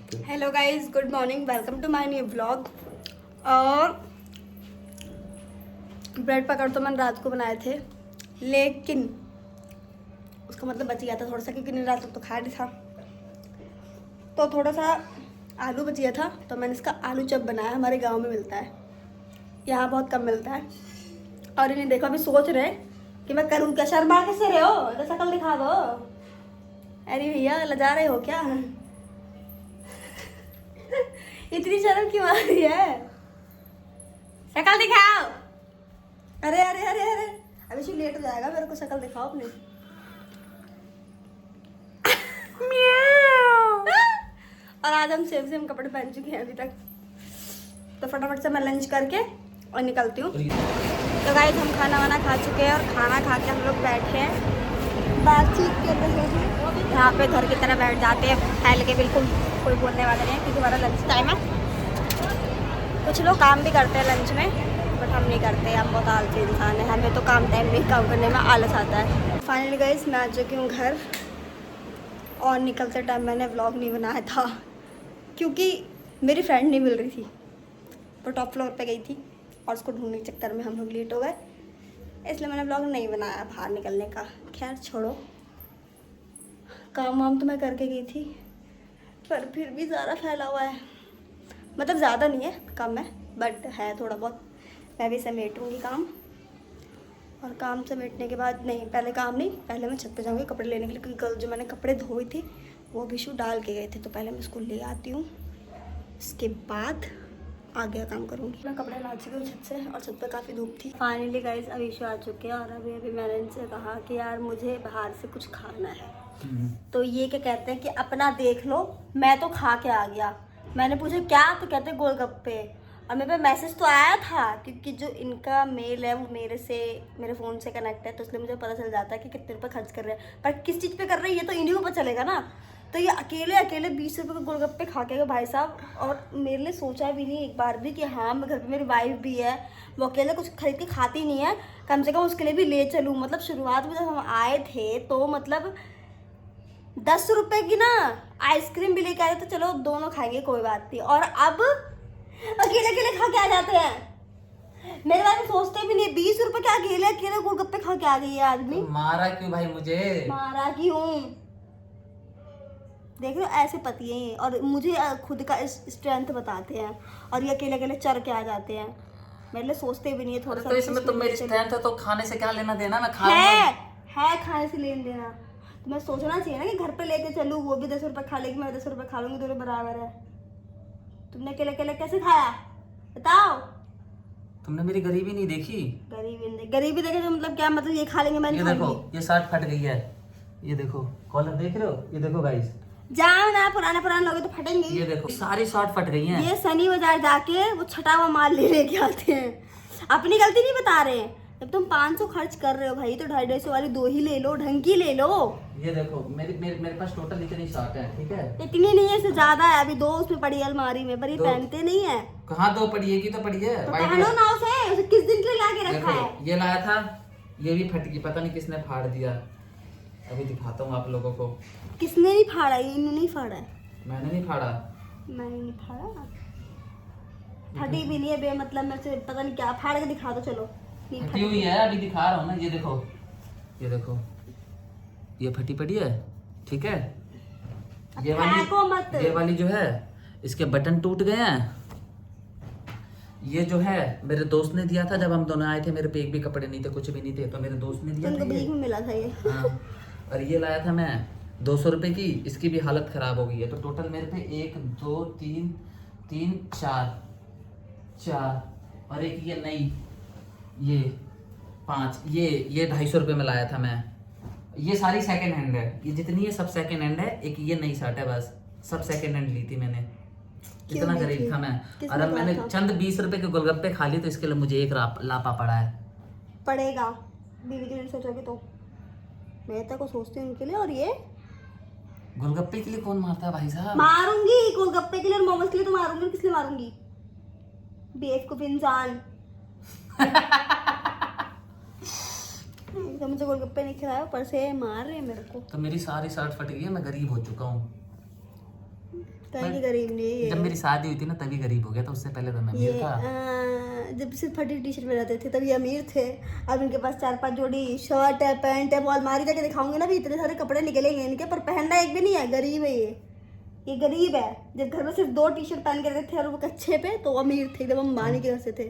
Hello guys, good morning, welcome to my new vlog. और bread पकड़ तो मैंने रात को बनाए थे, लेकिन उसका मतलब बच गया था थोड़ा सा, क्योंकि रात को तो खा नहीं था। तो थोड़ा सा आलू बच गया था, तो मैंने इसका आलू चप बनाया। हमारे गांव में मिलता है, यहाँ बहुत कम मिलता है। और इन्हें देखो, अभी सोच रहे हैं कि मैं करूँ क्या। शर्मा कैसे रहे हो, तो शक्ल दिखा दो। अरे भैया, लजा रहे हो क्या? इतनी शर्म क्यों आ रही है? शक्ल दिखाओ। अरे अरे अरे अरे, अभी से लेट हो जाएगा, मेरे को शक्ल दिखाओ अपनी। और आज हम सेम कपड़े पहन चुके हैं अभी तक। तो फटाफट से मैं लंच करके और निकलती हूँ। तो गाइस, हम खाना वाना खा चुके हैं, और खाना खा के हम लोग बैठे हैं, बातचीत कर रहे हैं। यहाँ पे घर की तरह बैठ जाते हैं फैल के, बिल्कुल कोई बोलने वाला नहीं है, क्योंकि हमारा लंच टाइम है। कुछ लोग काम भी करते हैं लंच में, बट हम नहीं करते। हम बहुत आलसी इंसान है, हमें तो काम टाइम में काम करने में आलस आता है। फाइनली गाइस, मैं आ चुकी हूँ घर, और निकलते टाइम मैंने व्लॉग नहीं बनाया था, क्योंकि मेरी फ्रेंड नहीं मिल रही थी। वो टॉप फ्लोर पे गई थी, और उसको ढूंढने के चक्कर में हम लोग लेट हो गए, इसलिए मैंने व्लॉग नहीं बनाया बाहर निकलने का। खैर छोड़ो, काम वाम तो मैं करके गई थी, पर फिर भी ज़्यादा फैला हुआ है। मतलब ज़्यादा नहीं है, कम है, बट है थोड़ा बहुत। मैं भी समेटूँगी काम, और काम समेटने के बाद, नहीं पहले काम नहीं, पहले मैं छत पे जाऊँगी कपड़े लेने के लिए, क्योंकि कल जो मैंने कपड़े धोए थे वो भी शू डाल के गए थे। तो पहले मैं उसको ले आती हूँ, इसके बाद आगे का काम करूँगी। मैं कपड़े ला चुकी हूँ छत से, और छत पे काफ़ी धूप थी। फाइनली गाइस, अभी शू आ चुके हैं, और अभी मैंने इनसे कहा कि यार मुझे बाहर से कुछ खाना है। तो ये क्या कहते हैं कि अपना देख लो, मैं तो खा के आ गया। मैंने पूछा क्या, तो कहते हैं गोलगप्पे। और मेरे पे मैसेज तो आया था, क्योंकि जो इनका मेल है वो मेरे फ़ोन से कनेक्ट है, तो इसलिए मुझे पता चल जाता है कि कितने रुपये खर्च कर रहे हैं। पर किस चीज़ पे कर रहे हैं ये तो इन्हीं को पता चलेगा ना। तो ये अकेले 20 रुपये के गोलगप्पे खा के गए भाई साहब, और मेरे लिए सोचा भी नहीं एक बार भी कि हाँ, मैं घर पे मेरी वाइफ भी है, वो अकेले कुछ खरीद के खाती नहीं है, कम से कम उसके लिए भी ले चलूँ। मतलब शुरुआत में जब हम आए थे तो मतलब 10 रुपए की ना आइसक्रीम भी लेके आए, तो चलो दोनों खाएंगे कोई बात नहीं। और अब अकेले अकेले खा के आ जाते हैं। मेरे बारे में सोचते भी नहीं। 20 रुपए के अकेले अकेले गोलगप्पे खा के आ गई है आदमी। मारा क्यों भाई मुझे? मारा क्यों? देख लो, ऐसे पति हैं, और मुझे खुद का स्ट्रेंथ बताते हैं, और ये अकेले अकेले चढ़ के आ जाते हैं। मेरे लिए सोचते भी नहीं है थोड़ा सा। तो इसमें तो मेरी स्ट्रेंथ है, तो खाने से क्या लेना देना? मैं खा है खाने से लेन देना। तो मैं सोचना चाहिए ना कि घर पे लेके चलूँ, वो भी 10 रुपए खा लेगी, मैं 10 रुपए खा लूंगी, दोनों बराबर है। तुमने अकेले अकेले कैसे खाया, बताओ? तुमने मेरी गरीबी नहीं देखी? गरीबी देखे तो मतलब क्या? मतलब ये खा लेंगे, मैं ये नहीं देखो, खाऊंगी। ये शर्ट फट गई है, ये देखो कॉलर देख रहे हो, ये देखो गाइस, जाओ ना, पुराने लोगे तो फटेंगे। ये देखो सारी शर्ट फट गई हैं। ये सनी बाजार जाके वो छटा हुआ माल लेके आते हैं। अपनी गलती नहीं बता रहे हैं। जब तुम 500 खर्च कर रहे हो भाई, तो 250 वाली 2 ही ले लो, ढंग की ले लो। ये देखो, मेरे पास टोटल इतनी शर्ट है, ठीक है? इतनी नहीं है, इससे ज्यादा है। अभी 2 उसमें पड़ी है अलमारी में, पर ये पहनते नहीं है। कहाँ 2 पड़ी है? की तो पड़ी है। तो पहनो ना उसे किस दिन के लिए ला के रखा है? ये लाया था, ये भी फट गई, पता नहीं किसने फाड़ दिया। अभी दिखाता हूँ आप लोगों को। किसने नहीं फाड़ा? इन्होंने नहीं फाड़ा है। मैंने नहीं फाड़ा। मैंने नहीं फाड़ा, फटी भी नहीं है बेमतलब में से। पता नहीं क्या फाड़ के दिखा दो, चलो। फटी हुई है, अभी दिखा रहा हूँ ना, ये देखो, ये देखो, ये फटी पड़ी है, ठीक है? ये वाली जो है, इसके बटन टूट गए हैं। ये जो है मेरे दोस्त ने दिया था, जब हम दोनों आए थे, मेरे पे एक भी कपड़े नहीं थे, कुछ भी नहीं थे, तो मेरे दोस्त ने दिया था। भीख में मिला था ये। हाँ, और ये लाया था मैं 200 रुपए की, इसकी भी हालत खराब हो गई है। तो टोटल मेरे पे 1 2 3 4 और एक ये नई, ये 5, ये 250 रुपए में लाया था मैं। ये सारी सेकंड हैंड है, ये जितनी है सब सेकंड हैंड है। एक ये नई शर्ट है, बस सब सेकंड हैंड ली थी मैंने। इतना गरीब था मैं, और अब मैंने चंद 20 रुपए के गोलगप्पे खा लिए, तो इसके लिए मुझे एक लापा पड़ा है। पड़ेगा, बीवी के लिए सोचोगे तो। मैं तो को सोचती हूँ उनके लिए। और ये गोलगप्पे के लिए कौन मारता है भाई साहब? मारूंगी गोलगप्पे के लिए और मोमोज के लिए तो मारूंगी। किस लिए मारूंगी? बेवकूफ इंसान। तो मुझे गोलगप्पे नहीं खिलाया, ऊपर से मार रहे हैं मेरे को। तो मेरी सारी शर्ट फट गई है, मैं गरीब हो चुका हूँ। कहीं की गरीब नहीं है। जब मेरी शादी हुई थी ना तभी गरीब हो गया था, उससे पहले तो मैं अमीर था। जब सिर्फ फटी टी शर्ट में रहते थे तभी अमीर थे। अब इनके पास 4-5 जोड़ी शर्ट है, पैंट है, वो अलमारी जाके दिखाऊंगे ना भी इतने सारे कपड़े निकलेंगे इनके, पर पहनना एक भी नहीं है। गरीब है ये गरीब है। जब घर में सिर्फ 2 टी शर्ट पहन के रहते थे और वो कच्छे पे, तो अमीर थे एकदम, अंबानी के घर से थे।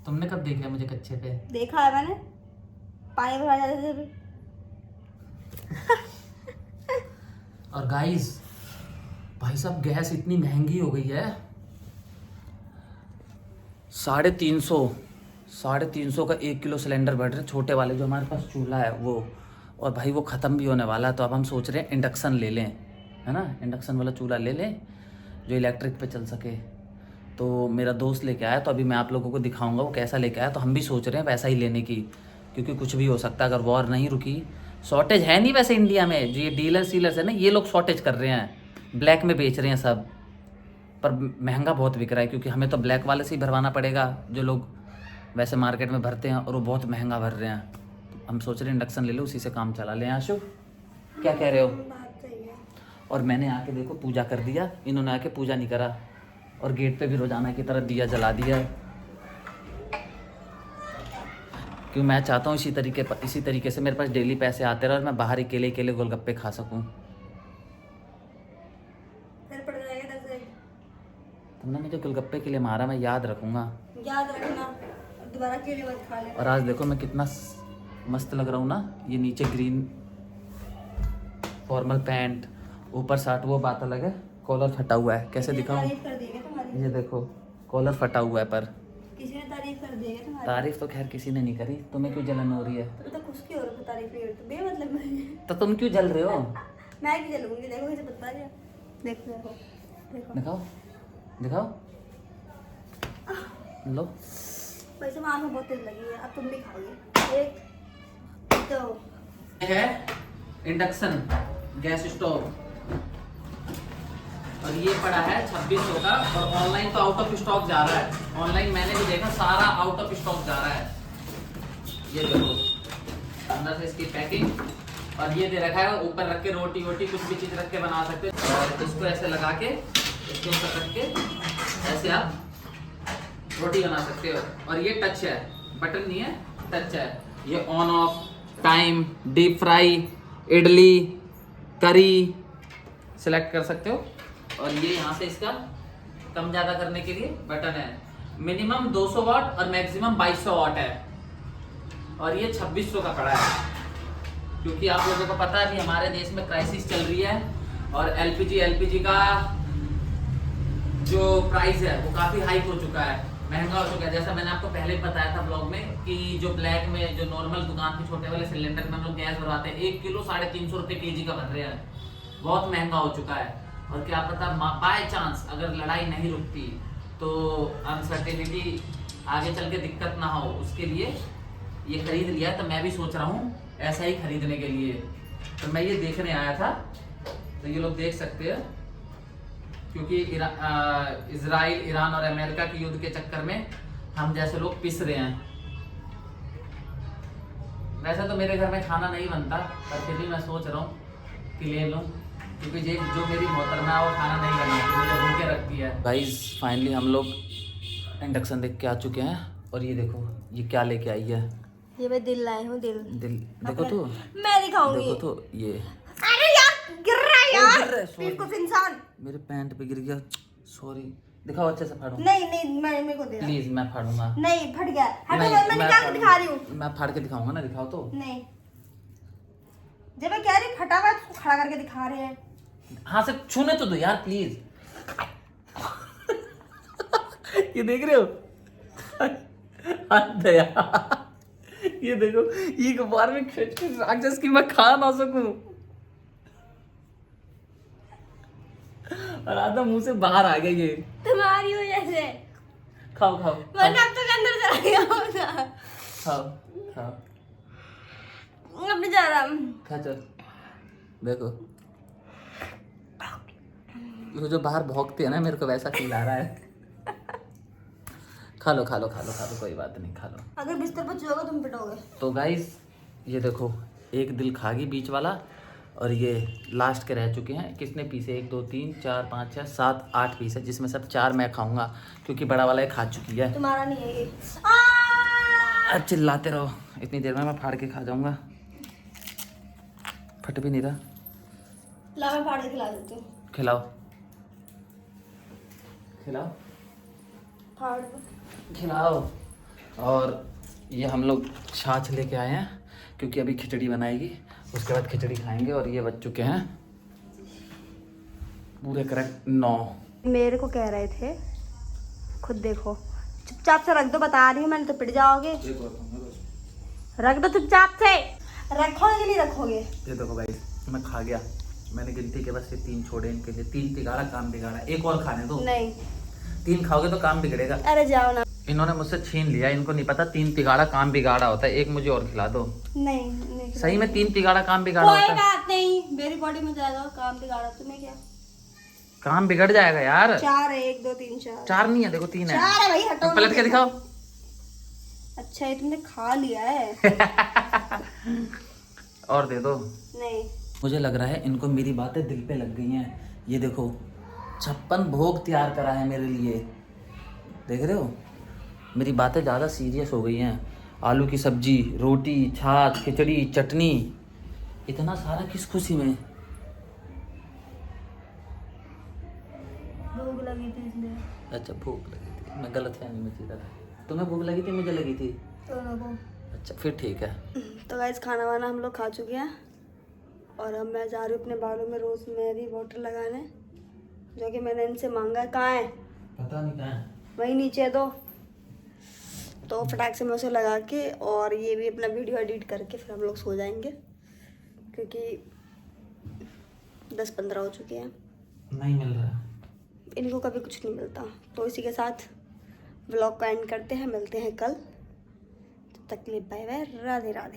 तुमने कब देख लिया मुझे कच्चे पे? देखा है मैंने, पानी भरा जाते थे अभी। और गाइस भाई साहब गैस इतनी महंगी हो गई है, 350 का 1 किलो सिलेंडर बढ़ रहे, छोटे वाले जो हमारे पास चूल्हा है वो। और भाई वो ख़त्म भी होने वाला है, तो अब हम सोच रहे हैं इंडक्शन ले लें, है ना, इंडक्शन वाला चूल्हा ले लें जो इलेक्ट्रिक पे चल सके। तो मेरा दोस्त लेके आया, तो अभी मैं आप लोगों को दिखाऊंगा वो कैसा लेके आया। तो हम भी सोच रहे हैं वैसा ही लेने की, क्योंकि कुछ भी हो सकता है अगर वॉर नहीं रुकी। शॉर्टेज है नहीं वैसे इंडिया में, जो ये डीलर्स है ना, ये लोग शॉर्टेज कर रहे हैं, ब्लैक में बेच रहे हैं सब, पर महंगा बहुत बिक रहा है, क्योंकि हमें तो ब्लैक वाले से ही भरवाना पड़ेगा जो लोग वैसे मार्केट में भरते हैं, और वो बहुत महंगा भर रहे हैं। तो हम सोच रहे हैं इंडक्शन ले लो, उसी से काम चला लें। आशु क्या कह रहे हो? बात सही है। और मैंने आके देखो पूजा कर दिया, इन्होंने आके पूजा नहीं करा, और गेट पे भी रोजाना की तरह दिया जला दिया, क्यों मैं चाहता हूँ इसी तरीके से मेरे पास डेली पैसे आते रहे और मैं बाहर अकेले गोलगप्पे खा सकूँ। तुमने मुझे गोलगप्पे के लिए मारा, मैं याद रखूँगा। याद रखना, दोबारा के लिए मत खा लेना। और आज देखो मैं कितना मस्त लग रहा हूँ ना, ये नीचे ग्रीन फॉर्मल पैंट, ऊपर शर्ट, वो बात अलग है, कॉलर फटा हुआ है, कैसे दिखाऊं? तारीफ कर देगा तुम्हारी। ये देखो कॉलर फटा हुआ है, पर किसी ने तारीफ कर देगा तुम्हारी। तारीफ तो खैर किसी ने नहीं करी, तुम्हें क्यों जलन हो रही है? तो खुश क्यों हो रहे हो? तारीफ नहीं करते बेमतलब में। तो तुम क्यों जल रहे हो? मैं क्यों जलूंगी? देखो मुझे बता दिया। देखो देखो देखो दिखाओ दिखाओ, लो। वैसे माँ को बहुत तेज लगी है, अब तुम भी खाओगे। 1 2 है इंडक्शन गैस स्टोव, और ये पड़ा है 2600 का, और ऑनलाइन तो आउट ऑफ स्टॉक जा रहा है। ऑनलाइन मैंने भी देखा, सारा आउट ऑफ स्टॉक जा रहा है। ये देखो अंदर से इसकी पैकिंग, और ये दे रखा है ऊपर रख के रोटी वोटी कुछ भी चीज रख के बना सकते हो। और इसको ऐसे लगा के इसके ऊपर रख के ऐसे आप रोटी बना सकते हो। और ये टच है, बटन नहीं है, टच है। ये on off, time, deep fry, idli, करी सिलेक्ट कर सकते हो। और ये यहाँ से इसका कम ज़्यादा करने के लिए बटन है। मिनिमम 200 वाट और मैक्सिमम 2200 वाट है, और ये 2600 का पड़ा है। क्योंकि आप लोगों को पता है कि हमारे देश में क्राइसिस चल रही है, और एलपीजी का जो प्राइस है वो काफ़ी हाइक हो चुका है, महंगा हो चुका है। जैसा मैंने आपको पहले बताया था ब्लॉग में कि जो ब्लैक में जो नॉर्मल दुकान पे छोटे वाले सिलेंडर में हम लोग गैस भरवाते हैं, 1 किलो 350 रुपये केजी का बन रहे हैं, बहुत महंगा हो चुका है। और क्या पता बाय चांस अगर लड़ाई नहीं रुकती तो अनसर्टेनिटी आगे चल के दिक्कत ना हो, उसके लिए ये खरीद लिया। तो मैं भी सोच रहा हूँ ऐसा ही खरीदने के लिए। तो मैं ये देखने आया था, तो ये लोग देख सकते हैं, क्योंकि इजराइल, ईरान और अमेरिका के युद्ध के चक्कर में हम जैसे लोग पिस रहे हैं। वैसे तो मेरे घर में खाना नहीं बनता, पर फिर भी मैं सोच रहा हूँ कि ले लूँ, क्योंकि जो मेरी मोहतरमा है वो खाना नहीं बनाती, मुझे भूखे रखती है। गाइस फाइनली हम लोग इंडक्शन देख के आ चुके हैं, और ये देखो ये क्या लेके आई है। ये मैं दिल लाई हूँ, दिल देखो तो, मैं दिखाऊंगी। देखो तो ये, अरे यार गिर रहा है यार, गिर रहा है, sorry। बिल्कुल इंसान मेरे पैंट पे गिर गया, सॉरी। दिखाओ अच्छे से फाड़ो। नहीं मैं मेरे को दे। प्लीज मैं फाड़ूंगा। नहीं फट गया, हटो, नहीं, मैं क्या दिखा रही हूँ? मैं फाड़ के दिखाऊंगा ना, दिखाओ तो। नहीं, जब मैं कह रही फटा हुआ है तो खड़ा करके दिखा रहे हैं। हाँ से छूने तो दो यार प्लीज। ये देख रहे हो? दया, ये देखो, एक बार में खींच के राक्षस की मैं खा ना सकूं, और आधा मुंह से बाहर आ गया ये। तुम्हारी वजह से। खाओ खाओ वरना अब तक अंदर चला गया होता। खाओ खाओ, अब नहीं जा रहा। खा चल। देखो वो जो बाहर भौंकती है ना, मेरे को वैसा फील आ रहा है। खा लो खा लो खा लो खा लो, कोई बात नहीं, खा लो। अगर बिस्तर पर चलोगे तुम पिटोगे। तो गाइस ये देखो, एक दिल खा गई बीच वाला, और ये लास्ट के रह चुके हैं। किसने पीसे? 1 2 3 4 5 6 7 8 पीस है, जिसमें सब 4 मैं खाऊंगा क्योंकि बड़ा वाला ये खा चुकी है। तुम्हारा नहीं है ये। अब चिल्लाते रहो, इतनी देर में मैं फाड़ के खा जाऊंगा। फट भी नहीं रहा। ला मैं फाड़ के खिला देती हूँ। खिलाओ खिलाओ फाड़ दो। खिलाओ। और ये हम लोग छाछ लेके आए हैं क्योंकि अभी खिचड़ी बनाएगी, उसके बाद खिचड़ी खाएंगे। और ये बच चुके हैं पूरे करेक्ट 9। मेरे को कह रहे थे, खुद देखो, चुपचाप से रख दो, बता रही हूँ मैंने, तो पिट जाओगे। रख दो चुपचाप से। रखोगे कि नहीं रखोगे? ये देखो भाई, मैं खा गया। मैंने गिनती के बस ये 3 छोड़े, इनके लिए 3 बिगाड़ा काम बिगाड़ा। एक और खाने दो। नहीं 3 खाओगे तो काम बिगड़ेगा। अरे जाओ ना। इन्होंने मुझसे छीन लिया, इनको नहीं पता 3 तिगाड़ा काम बिगाड़ा होता है। एक मुझे और खिला दो। नहीं सही में 3 तिगाड़ा काम बिगाड़ा कोई होता है। बात नहीं, मेरी बॉडी में जाएगा काम बिगाड़ा, तुम्हें क्या? काम बिगड़ जाएगा यार। 4 है, 1 2 3 4। 4 नहीं है, देखो 3 है। 4 है भाई, हटो। पलट के दिखाओ। अच्छा ये तुमने खा लिया है। और दे दो। नहीं मुझे लग रहा है इनको मेरी बातें दिल पे लग गई हैं। ये देखो 56 भोग तैयार करा है मेरे लिए, देख रहे हो? मेरी बातें ज़्यादा सीरियस हो गई हैं। आलू की सब्जी, रोटी, छाछ, खिचड़ी, चटनी, इतना सारा किस खुशी में? भूख लगी थी इसलिए। अच्छा भूख लगी थी, मैं गलत फहमी में थी। तुम्हें भूख लगी थी, मुझे लगी थी। दोनों को। अच्छा फिर ठीक है। तो गाइस खाना वाना हम लोग खा चुके हैं और अब मैं जा रही हूँ अपने बालों में रोज़मेरी वाटर लगाने, जो कि मैंने इनसे मांगा है। कहाँ है? पता नहीं कहाँ है। वहीं नीचे है। तो फटाक से मैं उसे लगा के और ये भी अपना वीडियो एडिट करके फिर हम लोग सो जाएंगे, क्योंकि 10-15 हो चुके हैं। नहीं मिल रहा, इनको कभी कुछ नहीं मिलता। तो इसी के साथ व्लॉग को एंड करते हैं, मिलते हैं कल। तब तक के लिए बाय बाय, राधे राधे।